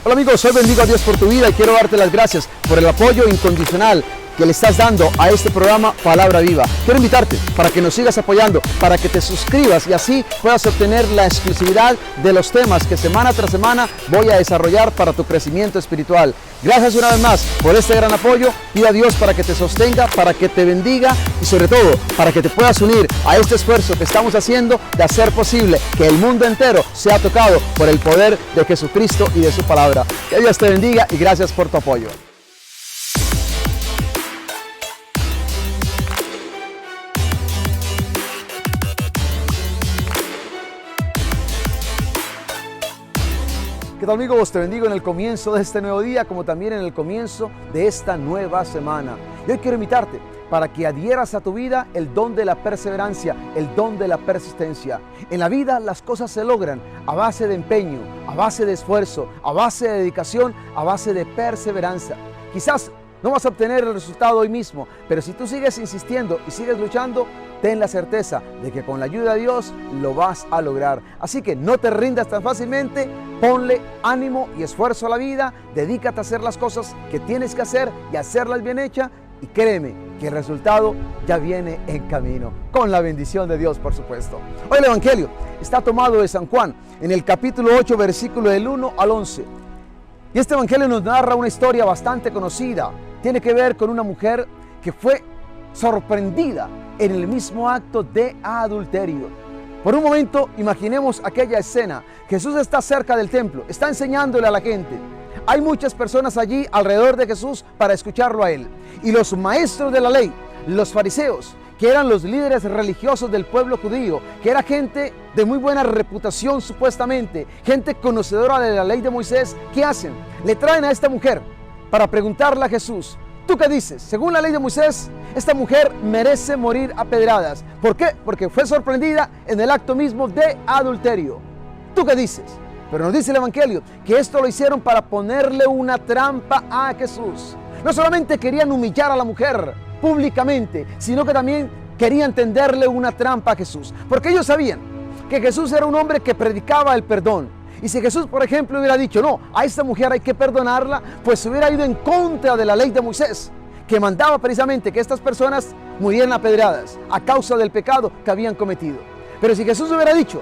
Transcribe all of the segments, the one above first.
Hola amigos, hoy bendigo a Dios por tu vida y quiero darte las gracias por el apoyo incondicional que le estás dando a este programa Palabra Viva. Quiero invitarte para que nos sigas apoyando, para que te suscribas y así puedas obtener la exclusividad de los temas que semana tras semana voy a desarrollar para tu crecimiento espiritual. Gracias una vez más por este gran apoyo. Pido a Dios para que te sostenga, para que te bendiga y sobre todo para que te puedas unir a este esfuerzo que estamos haciendo de hacer posible que el mundo entero sea tocado por el poder de Jesucristo y de su palabra. Que Dios te bendiga y gracias por tu apoyo. ¿Qué tal amigos? Te bendigo en el comienzo de este nuevo día, como también en el comienzo de esta nueva semana. Y hoy quiero invitarte para que adhieras a tu vida el don de la perseverancia, el don de la persistencia. En la vida las cosas se logran a base de empeño, a base de esfuerzo, a base de dedicación, a base de perseverancia. Quizás no vas a obtener el resultado hoy mismo, pero si tú sigues insistiendo y sigues luchando, ten la certeza de que con la ayuda de Dios lo vas a lograr. Así que no te rindas tan fácilmente, ponle ánimo y esfuerzo a la vida, dedícate a hacer las cosas que tienes que hacer y hacerlas bien hechas y créeme que el resultado ya viene en camino, con la bendición de Dios por supuesto. Hoy el Evangelio está tomado de San Juan, en el capítulo 8, versículo del 1 al 11. Y este Evangelio nos narra una historia bastante conocida. Tiene que ver con una mujer que fue sorprendida en el mismo acto de adulterio. Por un momento imaginemos aquella escena. Jesús está cerca del templo, está enseñándole a la gente. Hay muchas personas allí alrededor de Jesús para escucharlo a él. Y los maestros de la ley, los fariseos, que eran los líderes religiosos del pueblo judío, que era gente de muy buena reputación supuestamente, gente conocedora de la ley de Moisés, ¿qué hacen? Le traen a esta mujer para preguntarle a Jesús: ¿tú qué dices? Según la ley de Moisés, esta mujer merece morir a pedradas. ¿Por qué? Porque fue sorprendida en el acto mismo de adulterio. ¿Tú qué dices? Pero nos dice el Evangelio que esto lo hicieron para ponerle una trampa a Jesús. No solamente querían humillar a la mujer públicamente, sino que también querían tenderle una trampa a Jesús. Porque ellos sabían que Jesús era un hombre que predicaba el perdón. Y si Jesús, por ejemplo, hubiera dicho: no, a esta mujer hay que perdonarla, pues se hubiera ido en contra de la ley de Moisés, que mandaba precisamente que estas personas murieran apedreadas a causa del pecado que habían cometido. Pero si Jesús hubiera dicho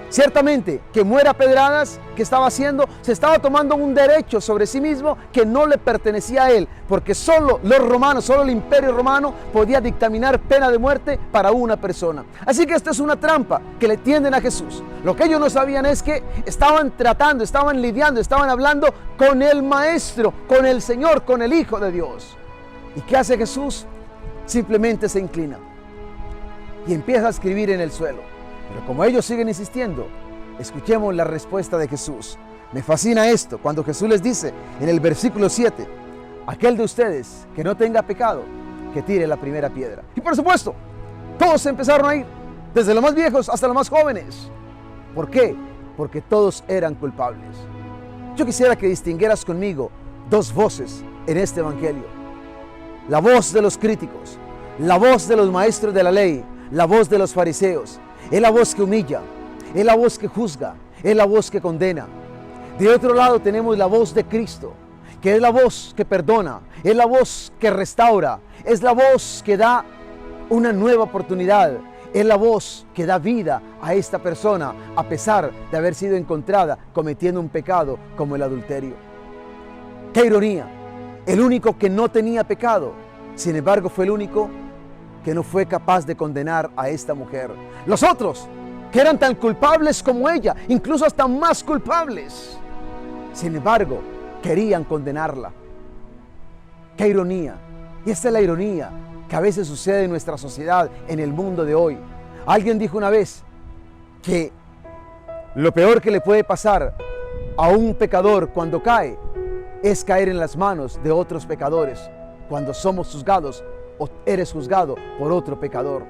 ciertamente que muera a pedradas, ¿qué estaba haciendo? Se estaba tomando un derecho sobre sí mismo que no le pertenecía a él, porque solo los romanos, solo el imperio romano podía dictaminar pena de muerte para una persona. Así que esta es una trampa que le tienden a Jesús. Lo que ellos no sabían es que estaban tratando, estaban lidiando, estaban hablando con el Maestro, con el Señor, con el Hijo de Dios. ¿Y qué hace Jesús? Simplemente se inclina y empieza a escribir en el suelo. Pero como ellos siguen insistiendo, escuchemos la respuesta de Jesús. Me fascina esto, cuando Jesús les dice en el versículo 7, aquel de ustedes que no tenga pecado, que tire la primera piedra. Y por supuesto, todos empezaron a ir, desde los más viejos hasta los más jóvenes. ¿Por qué? Porque todos eran culpables. Yo quisiera que distinguieras conmigo dos voces en este Evangelio. La voz de los críticos, la voz de los maestros de la ley, la voz de los fariseos. Es la voz que humilla, es la voz que juzga, es la voz que condena. De otro lado tenemos la voz de Cristo, que es la voz que perdona, es la voz que restaura, es la voz que da una nueva oportunidad, es la voz que da vida a esta persona a pesar de haber sido encontrada cometiendo un pecado como el adulterio. ¡Qué ironía! El único que no tenía pecado, sin embargo fue el único que no fue capaz de condenar a esta mujer. Los otros, que eran tan culpables como ella, incluso hasta más culpables, sin embargo, querían condenarla. ¡Qué ironía! Y esta es la ironía que a veces sucede en nuestra sociedad, en el mundo de hoy. Alguien dijo una vez que lo peor que le puede pasar a un pecador cuando cae es caer en las manos de otros pecadores, cuando somos juzgados o eres juzgado por otro pecador.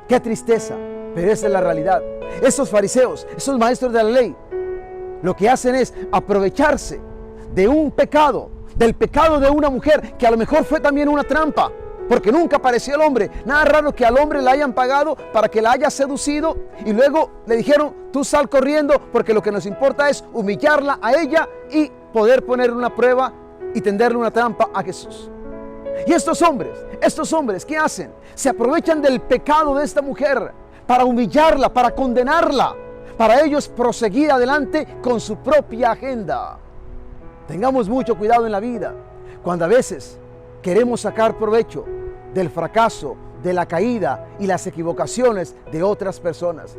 ¡Qué tristeza! Pero esa es la realidad. Esos fariseos, esos maestros de la ley, lo que hacen es aprovecharse de un pecado, del pecado de una mujer que a lo mejor fue también una trampa, porque nunca apareció el hombre. Nada raro que al hombre le hayan pagado para que la haya seducido y luego le dijeron: tú sal corriendo porque lo que nos importa es humillarla a ella y poder poner una prueba y tenderle una trampa a Jesús. Y estos hombres, ¿qué hacen? Se aprovechan del pecado de esta mujer para humillarla, para condenarla, para ellos proseguir adelante con su propia agenda. Tengamos mucho cuidado en la vida, cuando a veces queremos sacar provecho del fracaso, de la caída y las equivocaciones de otras personas.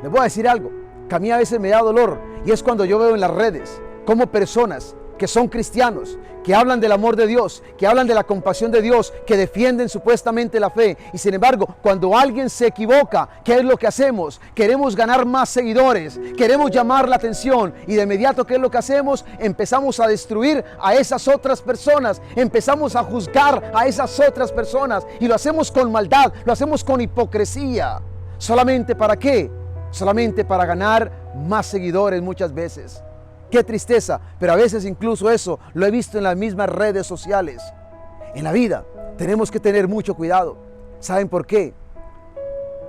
Les voy a decir algo que a mí a veces me da dolor, y es cuando yo veo en las redes cómo personas que son cristianos, que hablan del amor de Dios, que hablan de la compasión de Dios, que defienden supuestamente la fe, y sin embargo, cuando alguien se equivoca, ¿qué es lo que hacemos? Queremos ganar más seguidores, queremos llamar la atención, y de inmediato, ¿qué es lo que hacemos? Empezamos a destruir a esas otras personas, empezamos a juzgar a esas otras personas, y lo hacemos con maldad, lo hacemos con hipocresía. ¿Solamente para qué? Solamente para ganar más seguidores muchas veces. Qué tristeza, pero a veces incluso eso lo he visto en las mismas redes sociales. En la vida tenemos que tener mucho cuidado. ¿Saben por qué?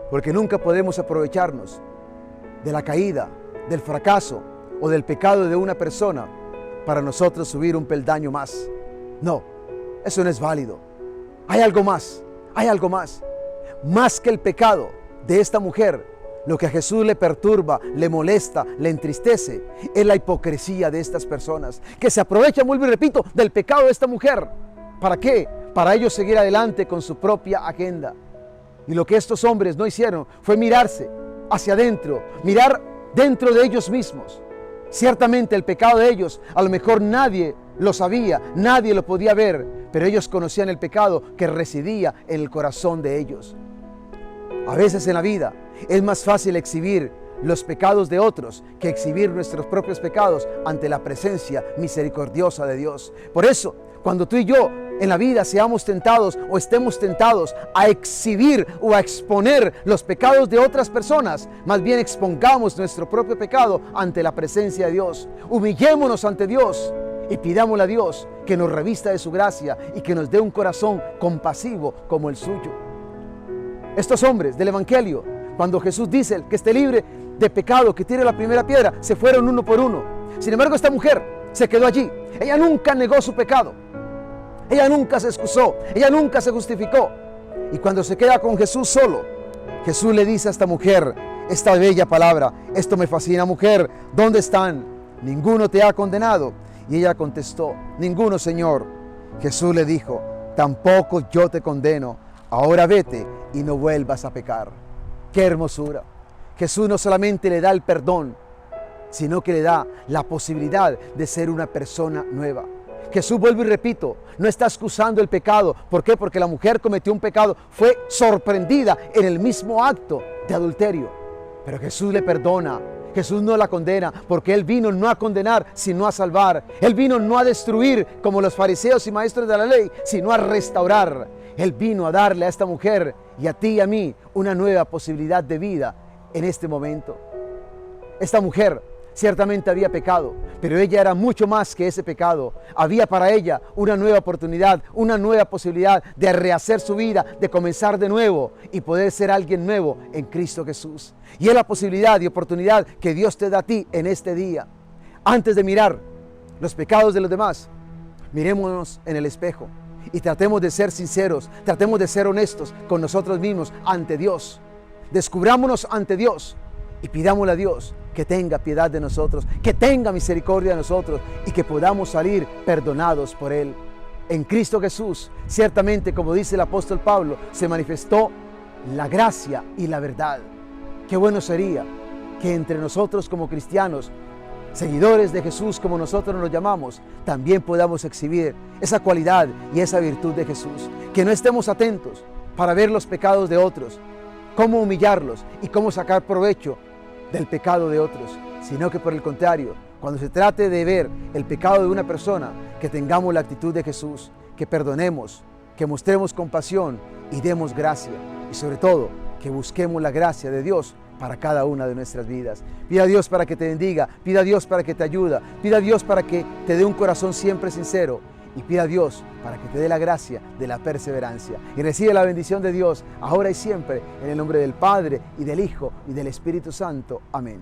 Porque nunca podemos aprovecharnos de la caída, del fracaso o del pecado de una persona para nosotros subir un peldaño más. No, eso no es válido. Hay algo más, más que el pecado de esta mujer. Lo que a Jesús le perturba, le molesta, le entristece, es la hipocresía de estas personas que se aprovechan, vuelvo y repito, del pecado de esta mujer. ¿Para qué? Para ellos seguir adelante con su propia agenda. Y lo que estos hombres no hicieron fue mirarse hacia adentro, mirar dentro de ellos mismos. Ciertamente el pecado de ellos, a lo mejor nadie lo sabía, nadie lo podía ver, pero ellos conocían el pecado que residía en el corazón de ellos. A veces en la vida es más fácil exhibir los pecados de otros que exhibir nuestros propios pecados ante la presencia misericordiosa de Dios. Por eso, cuando tú y yo en la vida seamos tentados o estemos tentados a exhibir o a exponer los pecados de otras personas, más bien expongamos nuestro propio pecado ante la presencia de Dios. Humillémonos ante Dios y pidámosle a Dios que nos revista de su gracia y que nos dé un corazón compasivo como el suyo. Estos hombres del Evangelio, cuando Jesús dice que esté libre de pecado, que tire la primera piedra, se fueron uno por uno. Sin embargo, esta mujer se quedó allí. Ella nunca negó su pecado. Ella nunca se excusó. Ella nunca se justificó. Y cuando se queda con Jesús solo, Jesús le dice a esta mujer esta bella palabra. Esto me fascina, mujer. ¿Dónde están? ¿Ninguno te ha condenado? Y ella contestó, ninguno, Señor. Jesús le dijo, tampoco yo te condeno. Ahora vete y no vuelvas a pecar. ¡Qué hermosura! Jesús no solamente le da el perdón, sino que le da la posibilidad de ser una persona nueva. Jesús, vuelvo y repito, no está excusando el pecado. ¿Por qué? Porque la mujer cometió un pecado, fue sorprendida en el mismo acto de adulterio. Pero Jesús le perdona. Jesús no la condena, porque Él vino no a condenar, sino a salvar. Él vino no a destruir como los fariseos y maestros de la ley, sino a restaurar. Él vino a darle a esta mujer y a ti y a mí una nueva posibilidad de vida en este momento. Esta mujer ciertamente había pecado, pero ella era mucho más que ese pecado. Había para ella una nueva oportunidad, una nueva posibilidad de rehacer su vida, de comenzar de nuevo y poder ser alguien nuevo en Cristo Jesús. Y es la posibilidad y oportunidad que Dios te da a ti en este día. Antes de mirar los pecados de los demás, mirémonos en el espejo y tratemos de ser sinceros, tratemos de ser honestos con nosotros mismos ante Dios. Descubrámonos ante Dios y pidámosle a Dios que tenga piedad de nosotros, que tenga misericordia de nosotros y que podamos salir perdonados por Él. En Cristo Jesús, ciertamente, como dice el apóstol Pablo, se manifestó la gracia y la verdad. Qué bueno sería que entre nosotros como cristianos, seguidores de Jesús como nosotros nos llamamos, también podamos exhibir esa cualidad y esa virtud de Jesús. Que no estemos atentos para ver los pecados de otros, cómo humillarlos y cómo sacar provecho del pecado de otros, sino que por el contrario, cuando se trate de ver el pecado de una persona, que tengamos la actitud de Jesús, que perdonemos, que mostremos compasión y demos gracia, y sobre todo, que busquemos la gracia de Dios para cada una de nuestras vidas. Pida a Dios para que te bendiga, pida a Dios para que te ayude, pida a Dios para que te dé un corazón siempre sincero y pida a Dios para que te dé la gracia de la perseverancia. Y recibe la bendición de Dios ahora y siempre en el nombre del Padre y del Hijo y del Espíritu Santo. Amén.